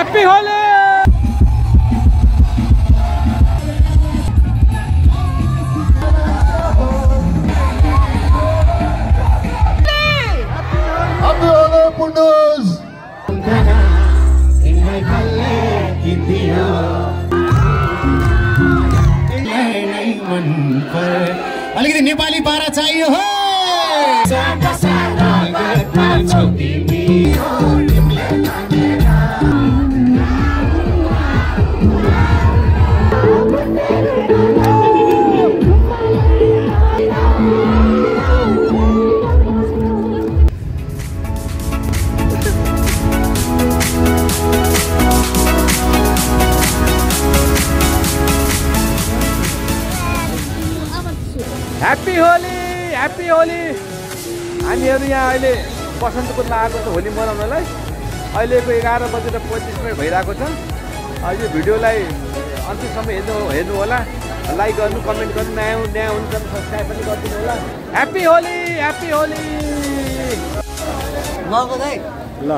Happy Holi. अलिकति नेपाली पारा चाहियो हो। Happy Holi, happy Holi. हामीहरू यहाँ अहिले बसन्तपुरमा आएको छ होली मनाउनलाई। अहिलेको 11:25 भइरहेको छ। यो भिडियोलाई अन्तिमसम्म हेर्नु होला, लाइक गर्नु, कमेन्ट गर्नु, नयाँ हुन्छ भने सब्सक्राइब पनि गरिदिनु होला। Happy Holi, happy Holi. ल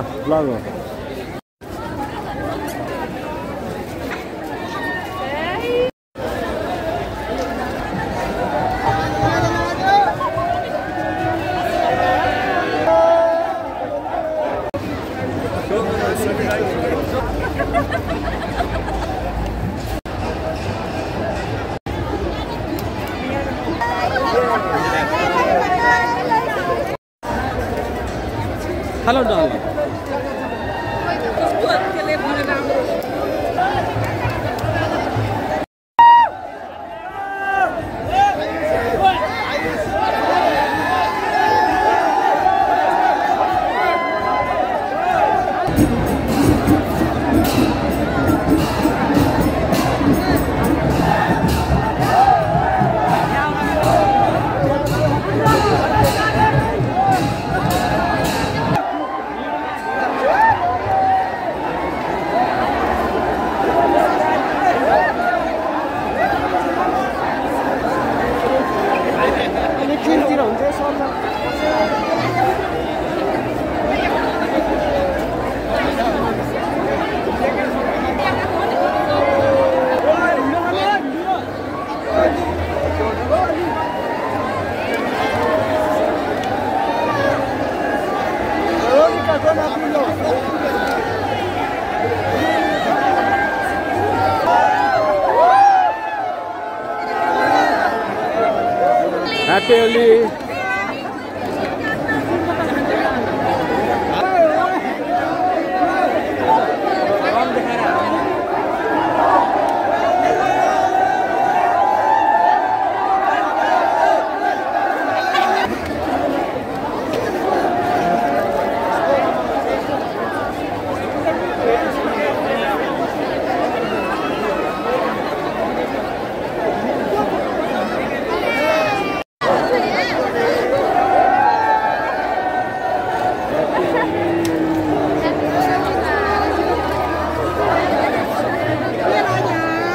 hello darling. Happy Holi.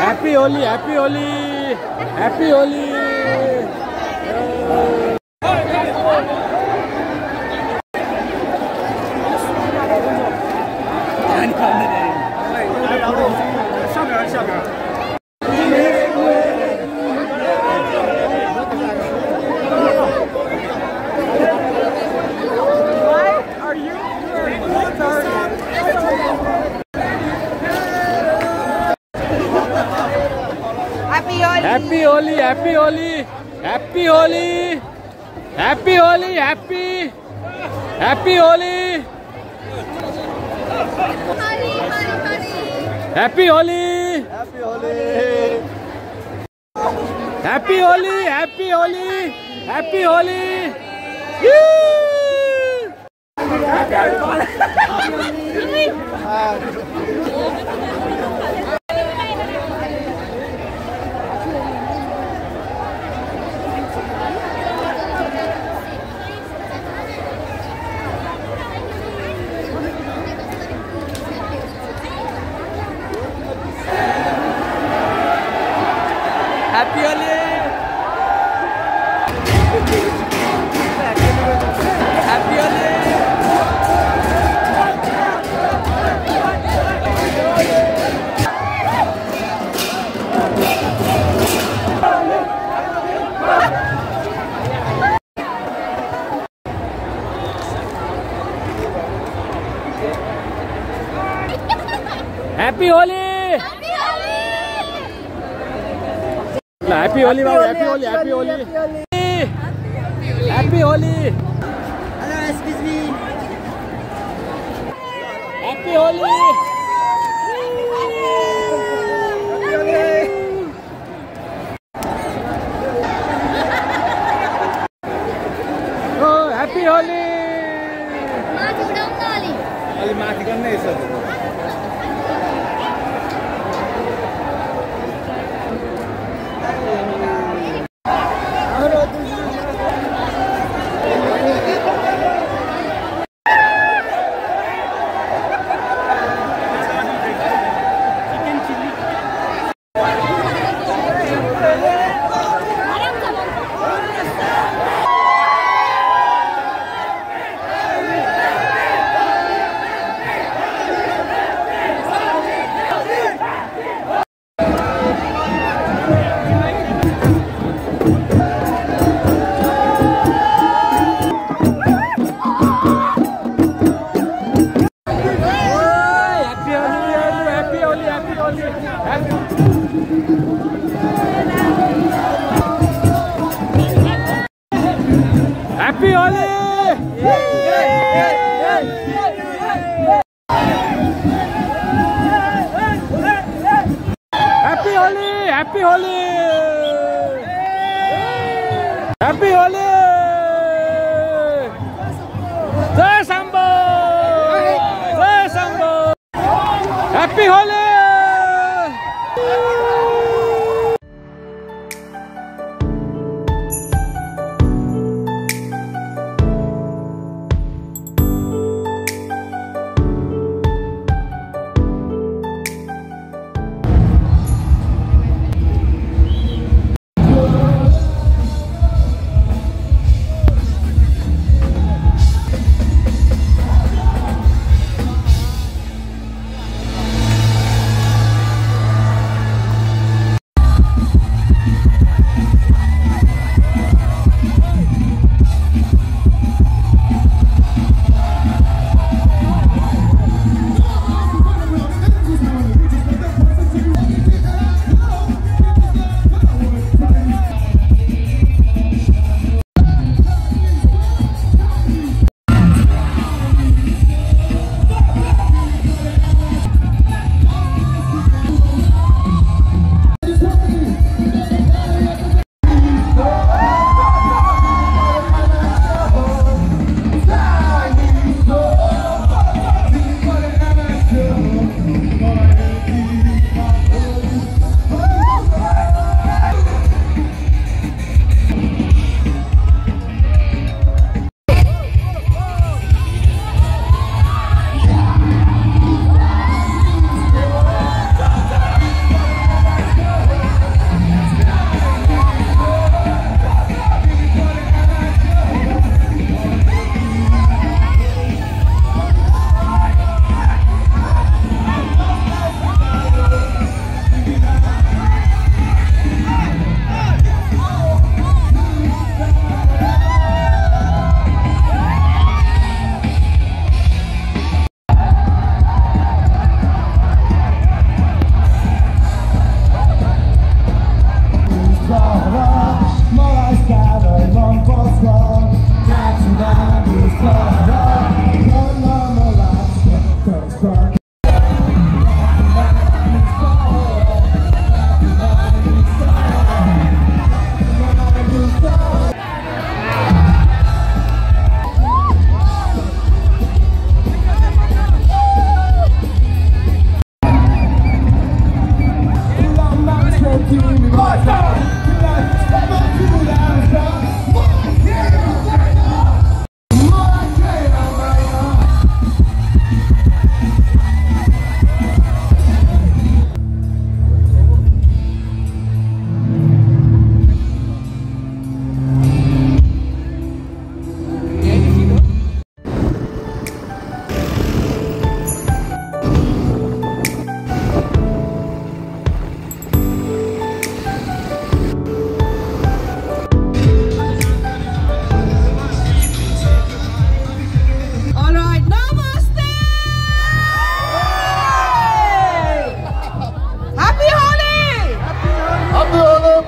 Happy Holi, happy Holi, happy Holi. Happy Holi, happy Holi, happy Holi, happy Holi, happy happy Holi, happy Holi, happy Holi, happy Holi, happy Holi. Happy Holi, happy Holi. Happy Holi ल ह्याप्पी होली बाबु happy Holi happy Holi happy Holi hello excuse me happy Holi happy Holi माथि उडाउन न अलि अलि माथि गर्ने यसो Happy Holi! Happy Holi! Happy Holi! Happy Holi! Jai Shambho! Jai Shambho! Happy Holi!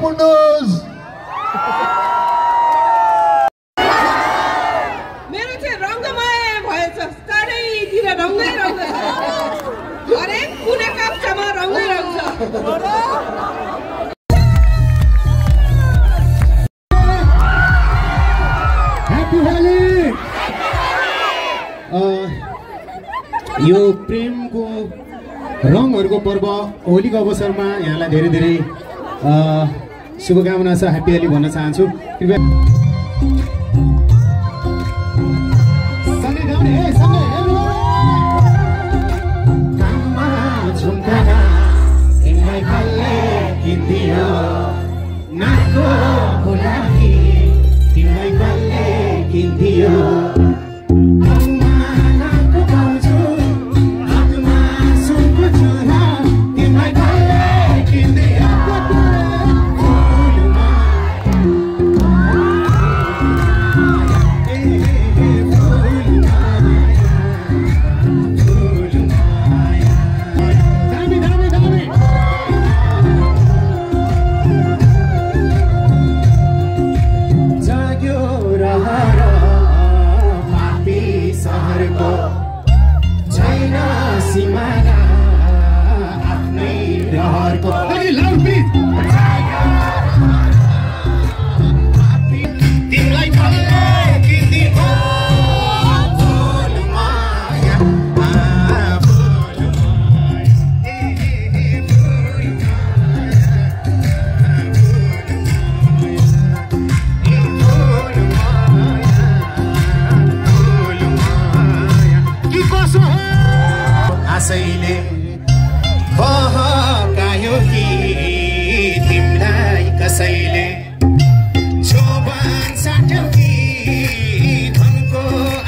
पुण्डोज मेरो चाहिँ रङ्गमय भएछ चारैतिर रङ्गै रङ्ग छ हरेक कुनै कक्षामा रङ्गै रङ्ग छ यो प्रेमको रङहरूको पर्व होलीको अवसरमा यहाँलाई धेरै धेरै शुभकामना छ। ह्याप्पी होली भन्न चाहन्छु। कृपया आशैले बहकायो कि तिमीलाई कसैले जोबान साट्यो कि धनको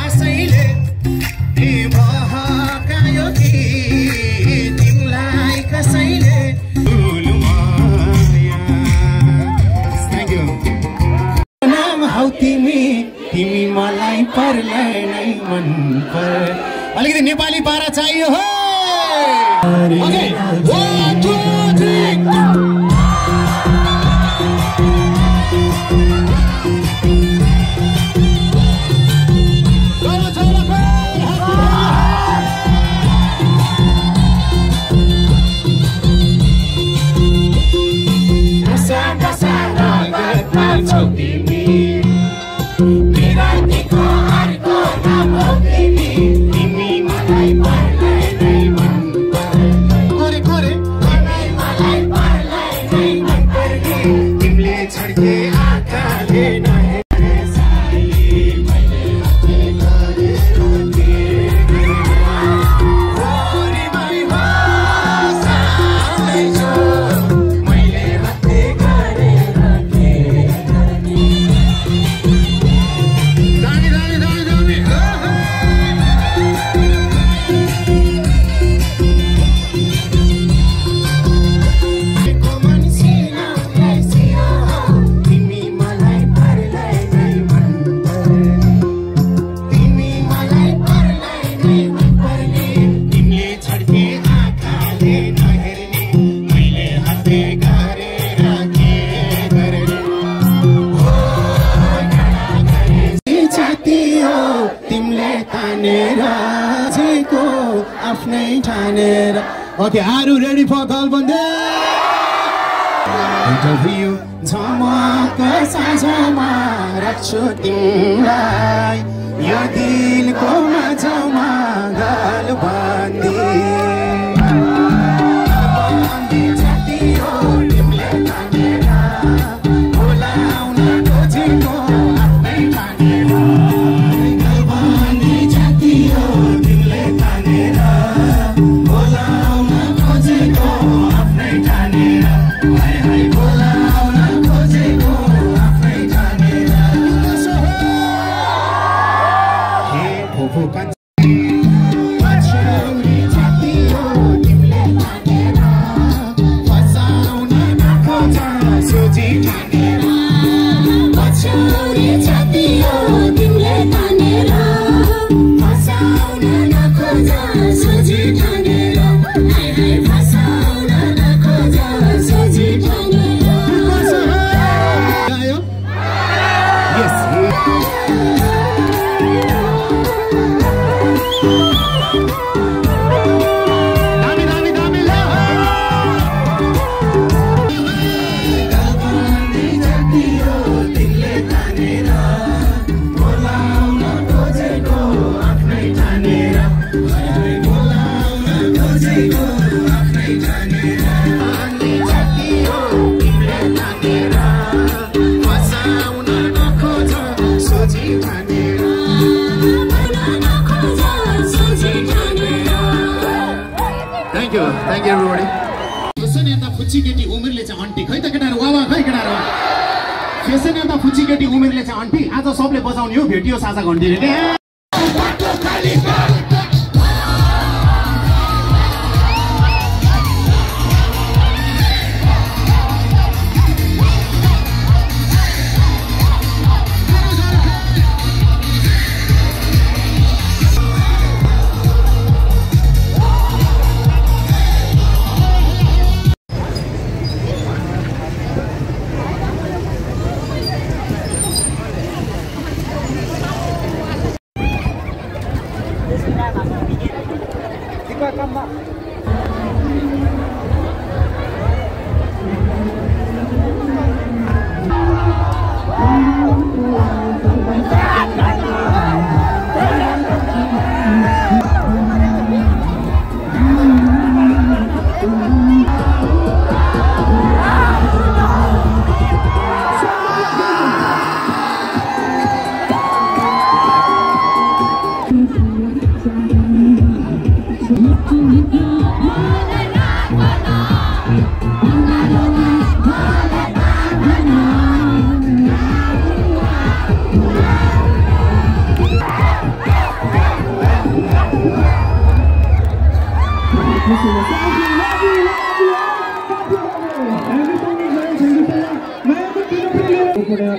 आशैले बहकायो कि तिमीलाई कसैले नाम हौ तिमी तिमी मलाई पर्लाई नै मन पर। अलिकति नेपाली पारा चाहियो हो। Okay, 1, 2, 3. Okay, are you ready for Galbande? Interview Jhamak साझमा राख्छु तिमीलाई यो दिलको माझमा गालबन्दी खै केटाहरु फेसन त फुच्ची केटी उमेरले चाहिँ आन्टी आज सबले बजाउने हो भेटियो साझा घण्टीले के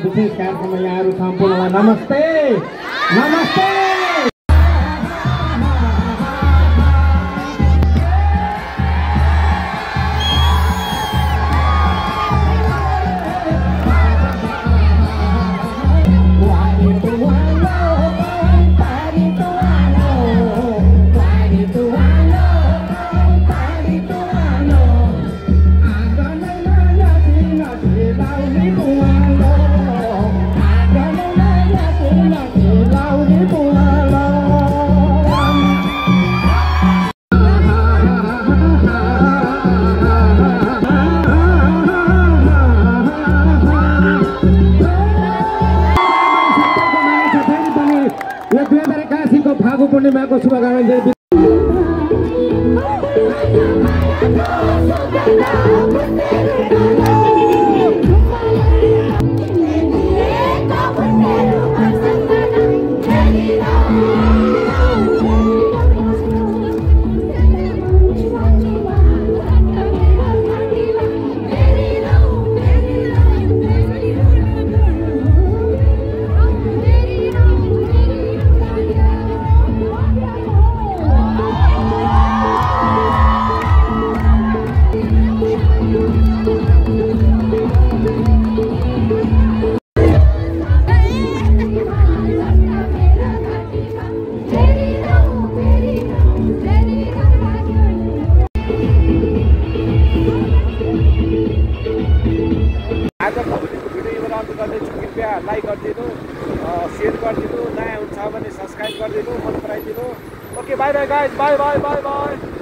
विशेष कार्यक्रममा यहाँहरू सम्पूर्णलाई नमस्ते नमस्ते फागु पूर्णिमाको शुभकामना लाइक गरिदिनु शेयर गरिदिनु नयाँ हुन्छ भने सब्सक्राइब गरिदिनु मन पराइदिनु okay bye bye guys bye bye bye by